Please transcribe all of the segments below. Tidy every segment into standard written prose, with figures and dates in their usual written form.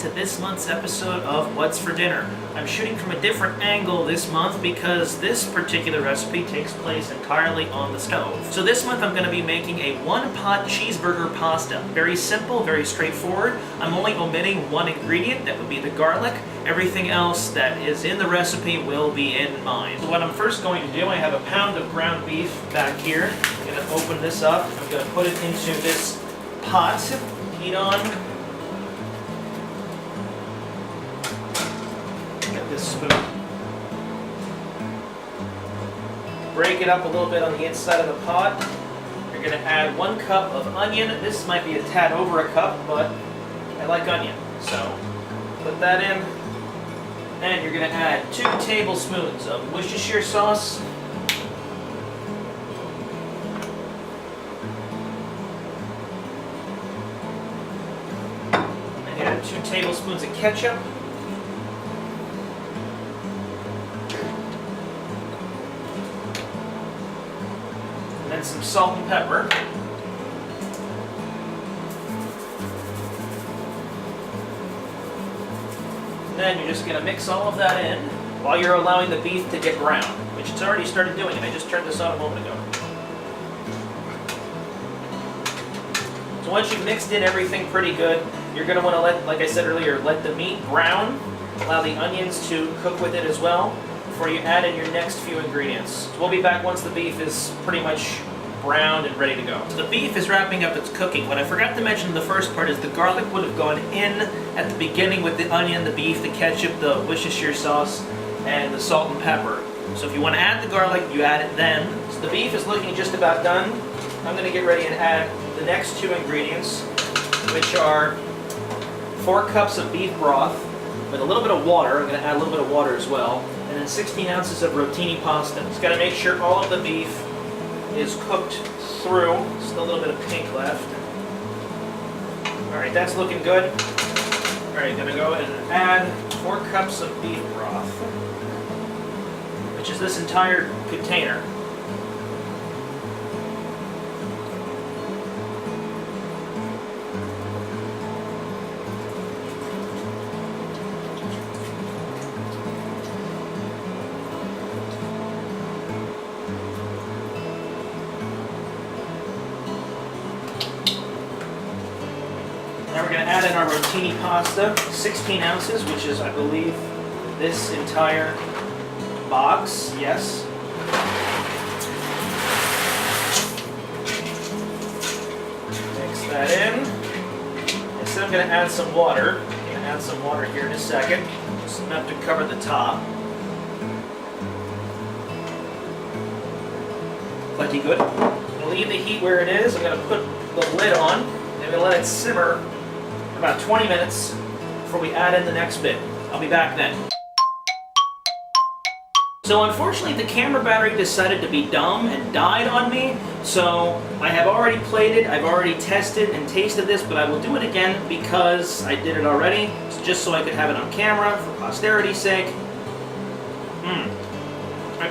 to this month's episode of What's for Dinner. I'm shooting from a different angle this month because this particular recipe takes place entirely on the stove. So this month I'm going to be making a one-pot cheeseburger pasta. Very simple, very straightforward. I'm only omitting one ingredient, that would be the garlic. Everything else that is in the recipe will be in mine. So what I'm first going to do, I have a pound of ground beef back here. I'm going to open this up. I'm going to put it into this pot. Heat on. Get this spoon. Break it up a little bit on the inside of the pot. You're going to add 1 cup of onion. This might be a tad over a cup, but I like onion. So put that in. And you're going to add 2 tablespoons of Worcestershire sauce. And add 2 tablespoons of ketchup. And then some salt and pepper. Then you're just going to mix all of that in while you're allowing the beef to get brown, which it's already started doing, and I just turned this on a moment ago. So once you've mixed in everything pretty good, you're going to want to let, like I said earlier, let the meat brown, allow the onions to cook with it as well, before you add in your next few ingredients. So we'll be back once the beef is pretty much browned and ready to go. So the beef is wrapping up its cooking. What I forgot to mention in the first part is the garlic would have gone in at the beginning with the onion, the beef, the ketchup, the Worcestershire sauce, and the salt and pepper. So if you want to add the garlic, you add it then. So the beef is looking just about done. I'm going to get ready and add the next 2 ingredients, which are 4 cups of beef broth with a little bit of water. I'm going to add a little bit of water as well. And then 16 ounces of rotini pasta. Just got to make sure all of the beef is cooked through. Still a little bit of pink left. Alright, that's looking good. Alright, gonna go ahead and add 4 cups of beef broth, which is this entire container. Now we're going to add in our rotini pasta, 16 ounces, which is, I believe, this entire box. Yes. Mix that in. Instead, I'm going to add some water. I'm going to add some water here in a second. Just enough to cover the top. Plenty good. I'm going to leave the heat where it is. I'm going to put the lid on. I'm going to let it simmer about 20 minutes before we add in the next bit. I'll be back then. So unfortunately the camera battery decided to be dumb and died on me, so I have already played it, I've already tested and tasted this, but I will do it again because I did it already, just so I could have it on camera for posterity's sake.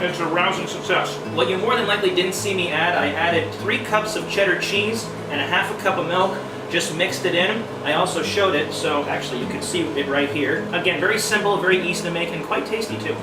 It's a rousing success. What you more than likely didn't see me add, I added 3 cups of cheddar cheese and a half a cup of milk. Just mixed it in. I also showed it, so actually you can see it right here. Again, very simple, very easy to make, and quite tasty too.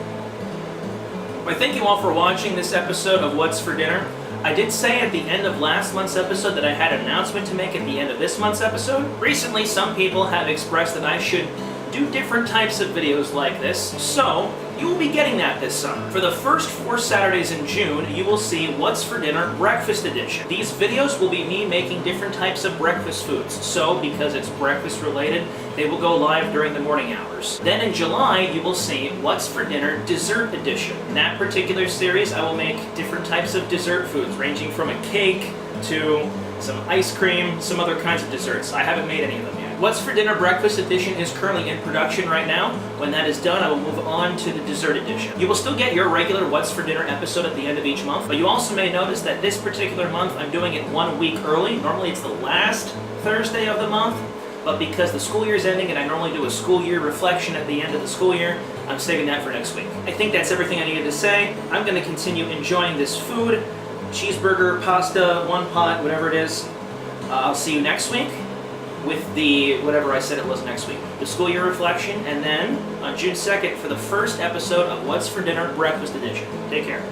I thank you all for watching this episode of What's for Dinner. I did say at the end of last month's episode that I had an announcement to make at the end of this month's episode. Recently, some people have expressed that I should do different types of videos like this, so you will be getting that this summer. For the first 4 Saturdays in June, you will see What's for Dinner Breakfast Edition. These videos will be me making different types of breakfast foods, so because it's breakfast related, they will go live during the morning hours. Then in July, you will see What's for Dinner Dessert Edition. In that particular series, I will make different types of dessert foods, ranging from a cake to some ice cream, some other kinds of desserts. I haven't made any of them yet. What's for Dinner Breakfast Edition is currently in production right now. When that is done, I will move on to the Dessert Edition. You will still get your regular What's for Dinner episode at the end of each month, but you also may notice that this particular month I'm doing it 1 week early. Normally it's the last Thursday of the month, but because the school year is ending and I normally do a school year reflection at the end of the school year, I'm saving that for next week. I think that's everything I needed to say. I'm going to continue enjoying this food, cheeseburger, pasta, one pot, whatever it is. I'll see you next week. with the, whatever I said it was next week, the school year reflection, and then on June 2nd for the first episode of What's for Dinner Breakfast Edition. Take care.